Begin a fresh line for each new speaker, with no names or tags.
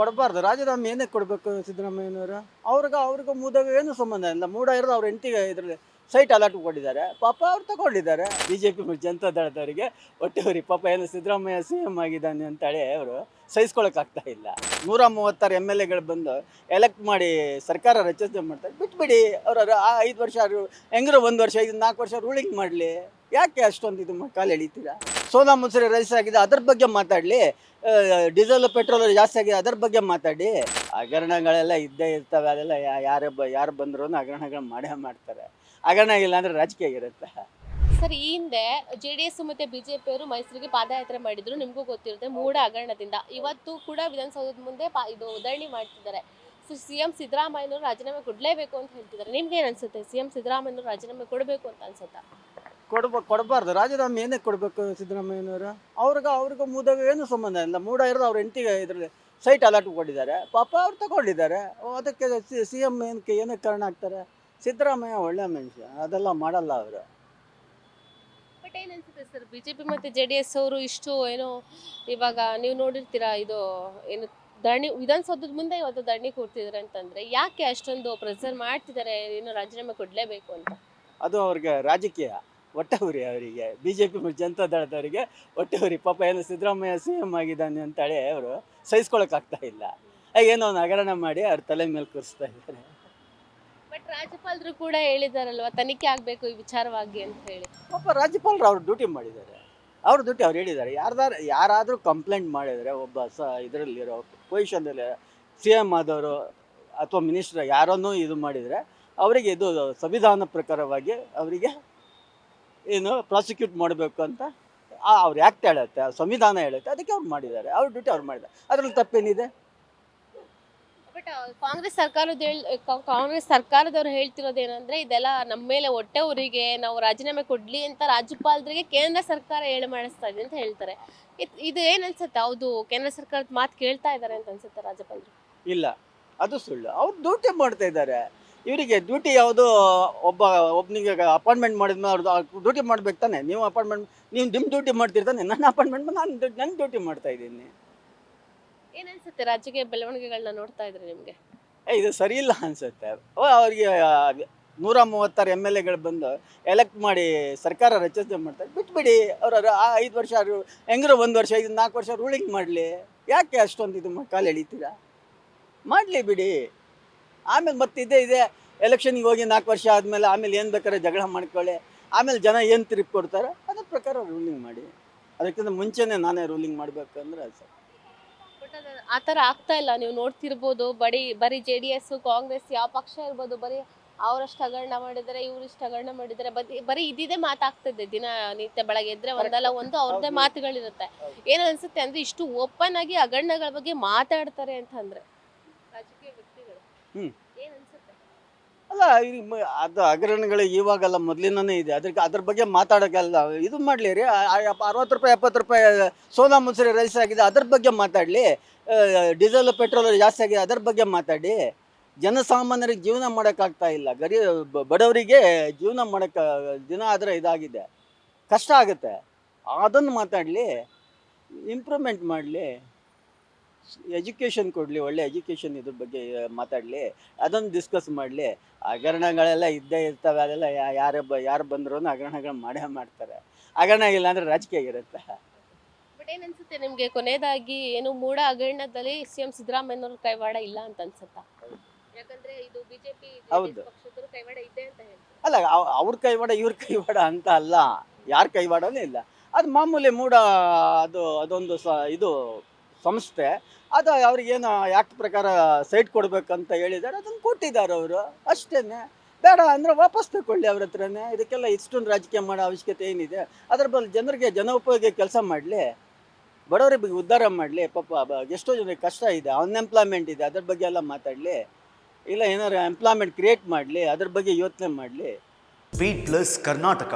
ಕೊಡಬಾರ್ದು. ರಾಜೀನಾಮೆ ಏನಕ್ಕೆ ಕೊಡಬೇಕು ಸಿದ್ದರಾಮಯ್ಯನವರು? ಅವ್ರಿಗೂ ಮೂದಾಗ ಏನು ಸಂಬಂಧ ಇಲ್ಲ. ಮೂಡ ಇರೋದು ಅವ್ರ ಹೆಂಡತಿಗೆ ಇದರಲ್ಲಿ ಸೈಟ್ ಅಲಾಟ್ ಕೊಟ್ಟಿದ್ದಾರೆ. ಪಾಪ ಅವ್ರು ತಗೊಂಡಿದ್ದಾರೆ. BJP ಜನತಾ ದಳದವರಿಗೆ ಹೊಟ್ಟೆವರಿ. ಪಾಪ ಏನು ಸಿದ್ದರಾಮಯ್ಯ CM ಆಗಿದ್ದಾನೆ ಅಂತೇಳಿ ಅವರು ಸಹಿಸ್ಕೊಳಕ್ಕಾಗ್ತಾ ಇಲ್ಲ. 136 MLAಗಳು ಬಂದು ಎಲೆಕ್ಟ್ ಮಾಡಿ ಸರ್ಕಾರ ರಚನೆ ಮಾಡ್ತಾರೆ. ಬಿಟ್ಬಿಡಿ. ಅವ್ರ 5 ವರ್ಷ ಹೆಂಗ್ರು 1 ವರ್ಷ 4 ವರ್ಷ ರೂಲಿಂಗ್ ಮಾಡಲಿ. ಯಾಕೆ ಅಷ್ಟೊಂದು ಇದು ಕಾಲು ಎಳಿತೀರಾ? ಸೋನಾ ಮಸೂರಿ ರೈಸ್ ಆಗಿದೆ, ಅದ್ರ ಬಗ್ಗೆ ಮಾತಾಡಲಿ. ಡೀಸೆಲ್ ಪೆಟ್ರೋಲ್ ಜಾಸ್ತಿ ಆಗಿದೆ, ಅದ್ರ ಬಗ್ಗೆ ಮಾತಾಡಿ. ಹಗರಣಗಳೆಲ್ಲ ಇದ್ದೇ ಇರ್ತವೆ. ಅದೆಲ್ಲ ಯಾರು ಬಂದ್ರು ಹಗರಣಗಳು ಮಾಡೇ ಮಾಡ್ತಾರೆ. ಹಗರಣ ಇಲ್ಲ ಅಂದರೆ ರಾಜಕೀಯ ಇರುತ್ತೆ.
ಸರ್, ಈ ಹಿಂದೆ JDS ಮತ್ತು BJP ಅವರು ಮೈಸೂರಿಗೆ ಪಾದಯಾತ್ರೆ ಮಾಡಿದ್ರು, ನಿಮಗೂ ಗೊತ್ತಿರುತ್ತೆ, ಮೂಡ ಹಗರಣದಿಂದ. ಇವತ್ತು ಕೂಡ ವಿಧಾನಸೌಧದ ಮುಂದೆ ಇದು ಧರಣಿ ಮಾಡ್ತಿದ್ದಾರೆ. ಸೊ CM ಸಿದ್ದರಾಮಯ್ಯನವರು ರಾಜೀನಾಮೆ ಕೊಡಲೇಬೇಕು ಅಂತ ಹೇಳ್ತಿದ್ದಾರೆ. ನಿಮ್ಗೆ ಏನು ಅನ್ಸುತ್ತೆ? CM ಸಿದ್ದರಾಮಯ್ಯನವರು ರಾಜೀನಾಮೆ ಕೊಡಬೇಕು ಅಂತ ಅನ್ಸುತ್ತಾ?
ಕೊಡಬಾರ್ದು. ರಾಜೀನಾಮೆ ಏನಕ್ಕೆ ಕೊಡಬೇಕು ಸಿದ್ದರಾಮಯ್ಯನವರು? ಅವ್ರಿಗೂ ಮೂದಾಗ ಏನು ಸಂಬಂಧ ಇಲ್ಲ. ಮೂಡ ಇರೋದು ಅವ್ರ ಹೆಂಡತಿಗೆ ಇದರಲ್ಲಿ ಸೈಟ್ ಅಲಾಟ್ ಕೊಟ್ಟಿದ್ದಾರೆ. ಪಾಪ ಅವ್ರು ತಗೊಂಡಿದ್ದಾರೆ. ಅದಕ್ಕೆ CM ಏನಕ್ಕೆ ಕಾರಣ ಆಗ್ತಾರೆ? ಸಿದ್ದರಾಮಯ್ಯ ಒಳ್ಳೆ ಮನುಷ್ಯ, ಅದೆಲ್ಲ ಮಾಡಲ್ಲ ಅವರು.
ಬಟ್ ಏನು ಅನ್ಸುತ್ತೆ ಸರ್, BJP ಮತ್ತು JDS ಅವರು ಇಷ್ಟು ಏನೋ ಇವಾಗ ನೀವು ನೋಡಿರ್ತೀರಾ, ಇದು ಏನು ಧರಣಿ ವಿಧಾನಸೌಧದ ಮುಂದೆ ಇವತ್ತು ಧರಣಿ ಕೂರ್ತಿದ್ದಾರೆ ಅಂತಂದ್ರೆ ಯಾಕೆ ಅಷ್ಟೊಂದು ಪ್ರೆಸರ್ ಮಾಡ್ತಿದ್ದಾರೆ, ಏನು ರಾಜೀನಾಮೆ ಕೊಡಲೇಬೇಕು ಅಂತ?
ಅದು ಅವ್ರಿಗೆ ರಾಜಕೀಯ ಹೊಟ್ಟೆ ಉರಿ. ಅವರಿಗೆ BJP ಜನತಾ ದಳದವರಿಗೆ ಹೊಟ್ಟೆ ಉರಿ. ಪಾಪ ಏನು ಸಿದ್ದರಾಮಯ್ಯ CM ಆಗಿದ್ದಾನೆ ಅಂತೇಳಿ ಅವರು ಸಹಿಸ್ಕೊಳಕ್ಕಾಗ್ತಾ ಇಲ್ಲ. ಏನೋ ಒಂದು ಹಗರಣ ಮಾಡಿ ಅವ್ರ ತಲೆ ಮೇಲೆ ಕೂರಿಸ್ತಾ ಇದ್ದಾರೆ.
ಬಟ್ ರಾಜ್ಯಪಾಲರು ಕೂಡ ಹೇಳಿದಾರಲ್ವಾ, ತನಿಖೆ ಆಗಬೇಕು ಈ ವಿಚಾರವಾಗಿ ಅಂತ ಹೇಳಿ.
ಪಾಪ ರಾಜ್ಯಪಾಲರು ಅವ್ರ ಡ್ಯೂಟಿ ಮಾಡಿದ್ದಾರೆ. ಅವ್ರ ಡ್ಯೂಟಿ ಅವ್ರು ಹೇಳಿದ್ದಾರೆ. ಯಾರಾದರೂ ಕಂಪ್ಲೇಂಟ್ ಮಾಡಿದರೆ, ಒಬ್ಬ ಇದರಲ್ಲಿರೋ ಪೊಸಿಷನಲ್ಲಿ CM ಆದವರು ಅಥವಾ ಮಿನಿಸ್ಟರ್ ಯಾರನ್ನೂ ಇದು ಮಾಡಿದರೆ ಅವರಿಗೆ ಇದು ಸಂವಿಧಾನ ಪ್ರಕಾರವಾಗಿ ಅವರಿಗೆ ಏನು ಪ್ರಾಸಿಕ್ಯೂಟ್ ಮಾಡಬೇಕು ಅಂತ ಅವ್ರು ಆ್ಯಕ್ಟ್ ಹೇಳುತ್ತೆ, ಸಂವಿಧಾನ ಹೇಳುತ್ತೆ. ಅದಕ್ಕೆ ಅವ್ರು ಮಾಡಿದ್ದಾರೆ. ಅವ್ರ ಡ್ಯೂಟಿ ಅವ್ರು ಮಾಡಿದ್ದಾರೆ. ಅದರಲ್ಲಿ ತಪ್ಪೇನಿದೆ?
ಬಟ್ ಕಾಂಗ್ರೆಸ್ ಸರ್ಕಾರದವ್ರು ಹೇಳ್ತಿರೋದೇನಂದ್ರೆ, ಇದೆಲ್ಲ ನಮ್ಮ ಮೇಲೆ ಹೊಟ್ಟೆ ಊರಿಗೆ ನಾವು ರಾಜೀನಾಮೆ ಕೊಡ್ಲಿ ಅಂತ ರಾಜ್ಯಪಾಲರಿಗೆ ಕೇಂದ್ರ ಸರ್ಕಾರ ಹೇಳಿ ಮಾಡಿಸ್ತಾ ಇದೆ ಅಂತ ಹೇಳ್ತಾರೆ. ಇದು ಏನ್ ಅನ್ಸುತ್ತೆ? ಹೌದು, ಕೇಂದ್ರ ಸರ್ಕಾರದ ಮಾತು ಕೇಳ್ತಾ ಇದ್ದಾರೆ ಅಂತ ಅನ್ಸುತ್ತೆ ರಾಜ್ಯಪಾಲರು?
ಇಲ್ಲ, ಅದು ಸುಳ್ಳು. ಅವ್ರು ಡ್ಯೂಟಿ ಮಾಡ್ತಾ ಇದ್ದಾರೆ. ಇವರಿಗೆ ಡ್ಯೂಟಿ ಯಾವುದು? ಒಬ್ಬನಿಗೆ ಅಪಾಯಿಂಟ್ಮೆಂಟ್ ಮಾಡಿದ್ಮೇಲೆ ಅವ್ರದ್ದು ಡ್ಯೂಟಿ ಮಾಡ್ಬೇಕು ತಾನೆ. ನೀವು ನಿಮ್ಮ ಡ್ಯೂಟಿ ಮಾಡ್ತಿರ್ತಾನೆ. ನನ್ನ ಅಪಾಯಿಂಟ್ಮೆಂಟ್ ನನ್ನ ಡ್ಯೂಟಿ ಮಾಡ್ತಾ ಇದ್ದೀನಿ.
ಏನ್ ಅನ್ಸುತ್ತೆ ರಾಜಕೀಯ ಬೆಳವಣಿಗೆಗಳನ್ನ ನೋಡ್ತಾ ಇದ್ರೆ ನಿಮ್ಗೆ?
ಇದು ಸರಿ ಇಲ್ಲ ಅನ್ಸುತ್ತೆ. ಅವ್ರಿಗೆ 136 MLAಗಳು ಬಂದು ಎಲೆಕ್ಟ್ ಮಾಡಿ ಸರ್ಕಾರ ರಚನೆ ಮಾಡ್ತಾರೆ. ಬಿಟ್ಬಿಡಿ. ಅವ್ರ 5 ವರ್ಷ ಹೆಂಗ್ರು 1 ವರ್ಷ 4 ವರ್ಷ ರೂಲಿಂಗ್ ಮಾಡಲಿ. ಯಾಕೆ ಅಷ್ಟೊಂದು ಇದು ಕಾಲು ಎಳಿತೀರಾ? ಮಾಡಲಿ ಬಿಡಿ. ಆಮೇಲೆ ಮತ್ತೆ ಇದೆ ಎಲೆಕ್ಷನ್ಗೆ ಹೋಗಿ 4 ವರ್ಷ ಆದಮೇಲೆ ಆಮೇಲೆ ಏನು ಬೇಕಾದ್ರೆ ಜಗಳ ಮಾಡ್ಕೊಳ್ಳಿ. ಆಮೇಲೆ ಜನ ಏನು ತಿರುಗಿ ಕೊಡ್ತಾರೆ ಅದ್ರ ಪ್ರಕಾರ ರೂಲಿಂಗ್ ಮಾಡಿ. ಅದಕ್ಕಿಂತ ಮುಂಚೆನೇ ನಾನೇ ರೂಲಿಂಗ್ ಮಾಡಬೇಕಂದ್ರೆ ಸರ್.
ಬಟ್ ಆ ಥರ ಆಗ್ತಾ ಇಲ್ಲ. ನೀವು ನೋಡ್ತಿರ್ಬೋದು, ಬರೀ JDS ಕಾಂಗ್ರೆಸ್ ಯಾವ ಪಕ್ಷ ಇರ್ಬೋದು, ಬರೀ ಅವರಷ್ಟು ಹಗರಣ ಮಾಡಿದ್ದಾರೆ, ಇವರಿಷ್ಟು ಹಗರಣ ಮಾಡಿದ್ದಾರೆ, ಬರೀ ಇದಿದೆ ಮಾತಾಗ್ತದೆ. ದಿನ ನಿತ್ಯ ಬೆಳಗ್ಗೆ ಎದ್ರೆ ಒಂದಲ್ಲ ಒಂದು ಅವ್ರದ್ದೇ ಮಾತುಗಳಿರುತ್ತೆ. ಏನು ಅನ್ಸುತ್ತೆ ಅಂದ್ರೆ, ಇಷ್ಟು ಓಪನ್ ಆಗಿ ಹಗರಣಗಳ ಬಗ್ಗೆ ಮಾತಾಡ್ತಾರೆ ಅಂತ ಅಂದ್ರೆ ರಾಜಕೀಯ ವ್ಯಕ್ತಿಗಳು, ಏನ್ ಅನ್ಸುತ್ತೆ?
ಅಲ್ಲ, ಅದು ಹಗರಣಗಳು ಇವಾಗಲ್ಲ, ಮೊದಲಿನೇ ಇದೆ. ಅದ್ರ ಬಗ್ಗೆ ಮಾತಾಡೋಕ್ಕಲ್ಲ. ಇದು ಮಾಡಲಿ ರೀ. 60 ರೂಪಾಯಿ 70 ರೂಪಾಯಿ ಸೋನಾ ಮಸೂರಿ ರೈಸ್ ಆಗಿದೆ, ಅದ್ರ ಬಗ್ಗೆ ಮಾತಾಡಲಿ. ಡೀಸೆಲ್ ಪೆಟ್ರೋಲ್ ಜಾಸ್ತಿ ಆಗಿದೆ, ಅದ್ರ ಬಗ್ಗೆ ಮಾತಾಡಿ. ಜನಸಾಮಾನ್ಯರಿಗೆ ಜೀವನ ಮಾಡೋಕ್ಕಾಗ್ತಾ ಇಲ್ಲ. ಬಡವರಿಗೆ ಜೀವನ ಮಾಡೋಕ್ಕೆ ದಿನ ಆದರೆ ಇದಾಗಿದೆ, ಕಷ್ಟ ಆಗುತ್ತೆ. ಅದನ್ನು ಮಾತಾಡಲಿ, ಇಂಪ್ರೂವ್ಮೆಂಟ್ ಮಾಡಲಿ, ಎಜುಕೇಷನ್ ಕೊಡಲಿ, ಒಳ್ಳೆ ಎಜುಕೇಷನ್ ಇದ್ರ ಬಗ್ಗೆ ಮಾತಾಡಲಿ, ಅದನ್ನು ಡಿಸ್ಕಸ್ ಮಾಡಲಿ. ಹಗರಣಗಳೆಲ್ಲ ಇದ್ದೇ ಇರ್ತವೆ. ಅದೆಲ್ಲ ಯಾರು ಬಂದ್ರು ಹಗರಣಗಳು ಮಾಡೇ ಮಾಡ್ತಾರೆ. ಹಗರಣ ಇಲ್ಲ ಅಂದರೆ ರಾಜಕೀಯ ಇರುತ್ತೆ.
ಬಟ್ ಏನ್ ಅನ್ಸುತ್ತೆ ನಿಮ್ಗೆ ಕೊನೆಯದಾಗಿ, ಏನು ಮೂಡ ಹಗರಣದಲ್ಲಿ CM ಸಿದ್ದರಾಮಯ್ಯನವ್ರ ಕೈವಾಡ ಇಲ್ಲ ಅಂತ ಅನ್ಸುತ್ತಾ? ಯಾಕಂದ್ರೆ ಇದು BJP ಪಕ್ಷದವರು ಕೈವಾಡ ಇದೆ ಅಂತ ಹೇಳ್ತಾರೆ.
ಅಲ್ಲ, ಅವ್ರ ಕೈವಾಡ ಇವ್ರ ಕೈವಾಡ ಅಂತ ಅಲ್ಲ, ಯಾರ ಕೈವಾಡನೂ ಇಲ್ಲ. ಅದು ಮಾಮೂಲಿ ಮೂಡ. ಅದೊಂದು ಇದು ಸಂಸ್ಥೆ. ಅದು ಅವ್ರಿಗೇನು ಆ್ಯಕ್ಟ್ ಪ್ರಕಾರ ಸೈಟ್ ಕೊಡಬೇಕಂತ ಹೇಳಿದ್ದಾರೆ, ಅದನ್ನು ಕೊಟ್ಟಿದ್ದಾರೆ ಅವರು. ಅಷ್ಟೇ. ಬೇಡ ಅಂದರೆ ವಾಪಸ್ ತಗೊಳ್ಳಿ ಅವ್ರ ಹತ್ರನೇ. ಇದಕ್ಕೆಲ್ಲ ಇಷ್ಟೊಂದು ರಾಜಕೀಯ ಮಾಡೋ ಅವಶ್ಯಕತೆ ಏನಿದೆ? ಅದ್ರ ಬದಲು ಜನರಿಗೆ ಜನೋಪಯೋಗಿ ಕೆಲಸ ಮಾಡಲಿ, ಬಡವರಿಗೆ ಉದ್ಧಾರ ಮಾಡಲಿ. ಪಾಪ ಎಷ್ಟೋ ಜನರಿಗೆ ಕಷ್ಟ ಇದೆ, ಅನ್ಎಂಪ್ಲಾಯ್ಮೆಂಟ್ ಇದೆ, ಅದ್ರ ಬಗ್ಗೆ ಎಲ್ಲ ಮಾತಾಡಲಿ. ಇಲ್ಲ, ಏನಾದ್ರು ಎಂಪ್ಲಾಯ್ಮೆಂಟ್ ಕ್ರಿಯೇಟ್ ಮಾಡಲಿ, ಅದ್ರ ಬಗ್ಗೆ ಯೋಚನೆ ಮಾಡಲಿ.
Beat plus Karnataka.